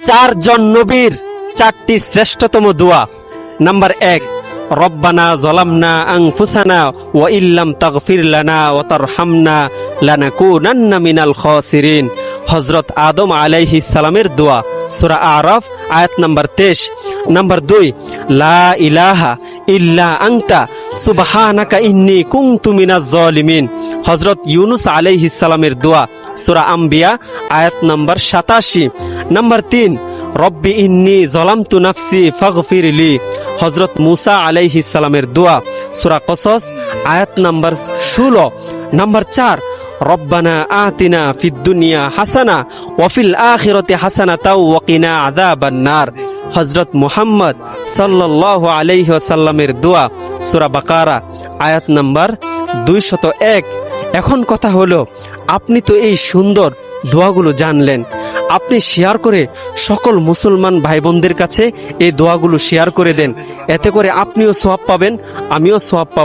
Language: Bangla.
চারজন নবীর চারটি শ্রেষ্ঠতম দোয়া। নাম্বার 1, রব্বানা যালামনা আনফুসানা ওয়া ইল্লাম তাগফির লানা ওয়া তারহামনা লানাকুনান্না মিনাল খাসিরিন। হযরত আদম আলাইহিস সালামের দোয়া, সূরা আরাফ আয়াত নাম্বার 23। নাম্বার 2, লা ইলাহা ইল্লা আনতা সুবহানাকা ইন্নী কুনতু মিনাজ জালিমিন। হযরত ইউনুস আলাইহিস সালামের দোয়া, সূরা আম্বিয়া আয়াত নাম্বার 87। নাম্বার 3, রব্বি ইন্নী যালামতু নাফসি ফাগফিরলি। হযরত মুসা আলাইহিস সালামের দোয়া, সূরা কসস আয়াত নাম্বার 16। নাম্বার 4, রব্বানা আতিনা ফিদ দুনিয়া হাসানা ওয়া ফিল আখিরাতি হাসানাতাও ওয়া কিনা আযাবান নার। হযরত মুহাম্মদ সাল্লাল্লাহু আলাইহি ওয়াসাল্লামের দোয়া, সূরা বাকারা আয়াত নাম্বার 201। এখন কথা হলো, আপনি তো এই সুন্দর দোয়াগুলো জানলেন, আপনি শেয়ার করে সকল মুসলমান ভাই বোনদের কাছে এই দোয়াগুলো শেয়ার করে দেন। এতে করে আপনিও সওয়াব পাবেন, আমিও সওয়াব পাবো।